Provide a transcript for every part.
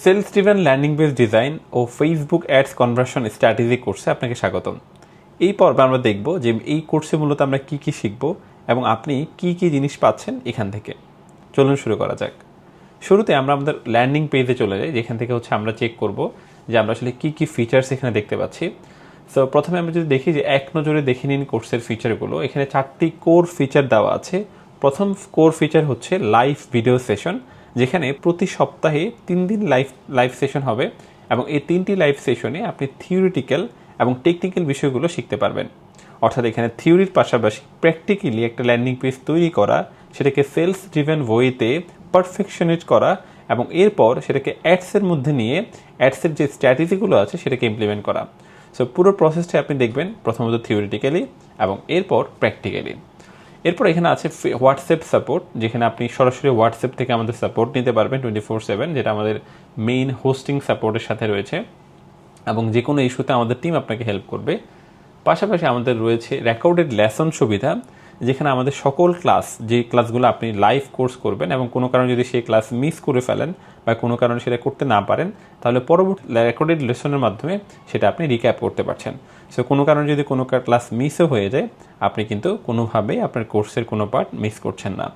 Sales driven landing page design ও Facebook ads conversion strategy কোর্সে আপনাকে স্বাগতম। এই পর্বে আমরা দেখব যে এই কোর্সে মূলত আমরা কী কী শিখব এবং আপনি কী কী জিনিস পাচ্ছেন এখান থেকে। চলুন শুরু করা যাক। শুরুতে আমরা আমাদের ল্যান্ডিং পেজে চলে যাই, যেখান থেকে আমরা চেক করব যে আমরা আসলে কী কী ফিচার্স এখানে দেখতে পাচ্ছি। সো প্রথমে আমরা যদি দেখি যে এক নজরে দেখে নিন কোর্সের ফিচারগুলো, এখানে 4টি কোর ফিচার দেওয়া আছে। প্রথম কোর ফিচার হচ্ছে লাইভ ভিডিও সেশন, যেখানে প্রতি সপ্তাহে 3 দিন লাইভ সেশন হবে এবং এই 3টি লাইভ সেশনে আপনি থিওরিটিক্যাল এবং টেকনিক্যাল বিষয়গুলো শিখতে পারবেন। অর্থাৎ এখানে থিওরির পাশাপাশি প্র্যাকটিক্যালি একটা ল্যান্ডিং পেজ তৈরি করা, সেটাকে সেলস ড্রিভেন ওয়েতে পারফেকশনেট করা এবং এরপর সেটাকে অ্যাডসের মধ্যে নিয়ে অ্যাডসের যে স্ট্র্যাটেজিগুলো আছে সেটাকে ইমপ্লিমেন্ট করা। সো পুরো প্রসেসটা আপনি দেখবেন প্রথমত থিওরিটিক্যালি এবং এরপর প্র্যাকটিক্যালি। এরপর এখানে আছে হোয়াটসঅ্যাপ সাপোর্ট, যেখানে আপনি সরাসরি হোয়াটসঅ্যাপ থেকে আমাদের সাপোর্ট নিতে পারবেন 24/7, যেটা আমাদের মেইন হোস্টিং সাপোর্টের সাথে রয়েছে এবং যে কোনো ইস্যুতে আমাদের টিম আপনাকে হেল্প করবে। পাশাপাশি আমাদের রয়েছে রেকর্ডেড লেসন সুবিধা, যেখানে আমাদের সকল ক্লাস, যে ক্লাসগুলো আপনি লাইভ কোর্স করবেন এবং কোনো কারণে যদি সেই ক্লাস মিস করে ফেলেন বা কোনো কারণে সেটা করতে না পারেন, তাহলে পরবর্তী রেকর্ডেড লেসনের মাধ্যমে সেটা আপনি রিক্যাপ করতে পারছেন। সো কোনো কারণে যদি কোনো ক্লাস মিসও হয়ে যায়, আপনি কিন্তু কোনোভাবেই আপনার কোর্সের কোনো পার্ট মিস করছেন না।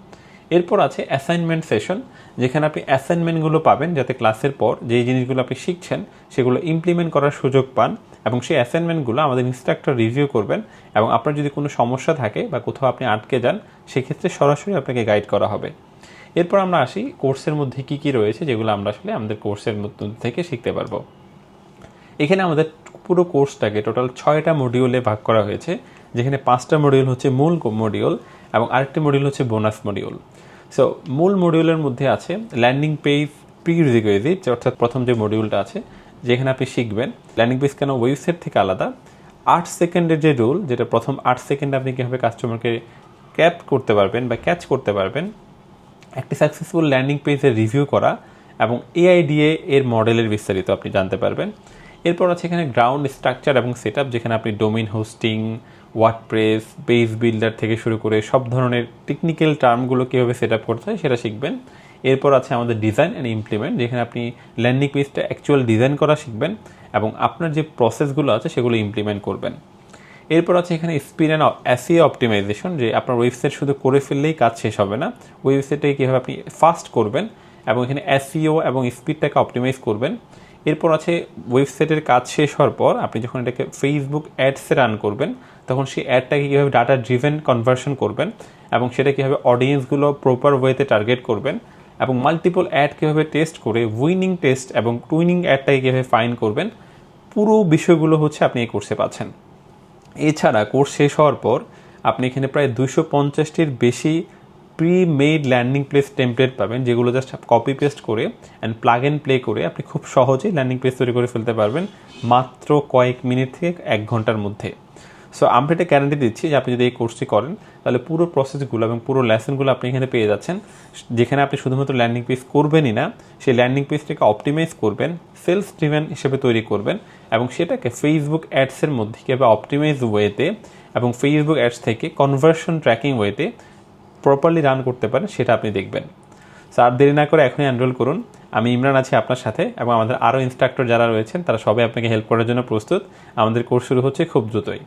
এরপর আছে অ্যাসাইনমেন্ট সেশন, যেখানে আপনি অ্যাসাইনমেন্টগুলো পাবেন যাতে ক্লাসের পর যে জিনিসগুলো আপনি শিখছেন সেগুলো ইমপ্লিমেন্ট করার সুযোগ পান এবং সেই অ্যাসাইনমেন্টগুলো আমাদের ইনস্ট্রাক্টর রিভিউ করবেন এবং আপনার যদি কোনো সমস্যা থাকে বা কোথাও আপনি আটকে যান, সেক্ষেত্রে সরাসরি আপনাকে গাইড করা হবে। এরপর আমরা আসি কোর্সের মধ্যে কী কী রয়েছে, যেগুলো আমরা আসলে আমাদের কোর্সের মধ্যে থেকে শিখতে পারবো। এখানে আমাদের পুরো কোর্সটাকে টোটাল 6টা মডিউলে ভাগ করা হয়েছে, যেখানে 5টা মডিউল হচ্ছে মূল মডিউল এবং আরেকটি মডিউল হচ্ছে বোনাস মডিউল। সো মূল মডিউলের মধ্যে আছে ল্যান্ডিং পেজ প্রিরিকুইজিট, অর্থাৎ প্রথম যে মডিউলটা আছে, যেখানে আপনি শিখবেন ল্যান্ডিং পেজ কেন ওয়েবসাইট থেকে আলাদা, 8 সেকেন্ডের যে রুল, যেটা প্রথম 8 সেকেন্ডে আপনি কীভাবে কাস্টমারকে ক্যাপ করতে পারবেন বা ক্যাচ করতে পারবেন, একটি সাকসেসফুল ল্যান্ডিং পেজের রিভিউ করা এবং AIDA এর মডেলের বিস্তারিত আপনি জানতে পারবেন। এরপর আছে এখানে গ্রাউন্ড স্ট্রাকচার এবং সেটআপ, যেখানে আপনি domain hosting, WordPress, page builder থেকে শুরু করে সব ধরনের টেকনিক্যাল টার্মগুলো কীভাবে সেটআপ করতে হয় সেটা শিখবেন। এরপর আছে আমাদের ডিজাইন অ্যান্ড ইমপ্লিমেন্ট, যেখানে আপনি ল্যান্ডিং পেজটা অ্যাকচুয়াল ডিজাইন করা শিখবেন এবং আপনার যে প্রসেসগুলো আছে সেগুলো ইমপ্লিমেন্ট করবেন। এরপর আছে এখানে স্পিড অ্যান্ড SEO অপটিমাইজেশন, যে আপনার ওয়েবসাইট শুধু করে ফেললেই কাজ শেষ হবে না, ওয়েবসাইটটাকে কীভাবে আপনি ফাস্ট করবেন এবং এখানে SEO এবং স্পিডটাকে অপটিমাইজ করবেন। এরপর আছে ওয়েবসাইটের কাজ শেষ হওয়ার পর আপনি যখন এটাকে ফেসবুক অ্যাডসে রান করবেন, তখন সেই অ্যাডটাকে কীভাবে ডাটা ড্রিভেন কনভার্সন করবেন এবং সেটা কীভাবে অডিয়েন্সগুলো প্রপার ওয়েতে টার্গেট করবেন এবং মাল্টিপল অ্যাড কীভাবে টেস্ট করে উইনিং টেস্ট এবং টুইনিং অ্যাডটাকে কীভাবে ফাইন্ড করবেন, পুরো বিষয়গুলো আপনি এই কোর্সে পাচ্ছেন। এছাড়া কোর্স শেষ হওয়ার পর আপনি এখানে প্রায় 250টির বেশি pre made landing page template পাবেন, যেগুলো জাস্ট কপি পেস্ট করে অ্যান্ড প্লাগ অ্যান্ড প্লে করে আপনি খুব সহজেই ল্যান্ডিং পেজ তৈরি করে ফেলতে পারবেন মাত্র কয়েক মিনিট থেকে 1 ঘন্টার মধ্যে। সো আমরা এটা গ্যারান্টি দিচ্ছি যে আপনি যদি এই কোর্সটি করেন, তাহলে পুরো প্রসেসগুলো এবং পুরো লেসনগুলো আপনি এখানে পেয়ে যাচ্ছেন, যেখানে আপনি শুধুমাত্র ল্যান্ডিং পেজ করবেনই না, সেই ল্যান্ডিং পেজটাকে অপটিমাইজ করবেন, সেলস ড্রিভেন হিসেবে তৈরি করবেন এবং সেটাকে ফেসবুক অ্যাডসের মধ্যে কীভাবে অপটিমাইজ ওয়েতে এবং ফেসবুক অ্যাডস থেকে কনভার্সন ট্র্যাকিং ওয়েতে প্রপারলি রান করতে পারেন সেটা আপনি দেখবেন। সো আর দেরি না করে এখনই এনরোল করুন। আমি ইমরান আছি আপনার সাথে এবং আমাদের আরও ইনস্ট্রাক্টর যারা রয়েছেন তারা সবাই আপনাকে হেল্প করার জন্য প্রস্তুত। আমাদের কোর্স শুরু হচ্ছে খুব দ্রুতই।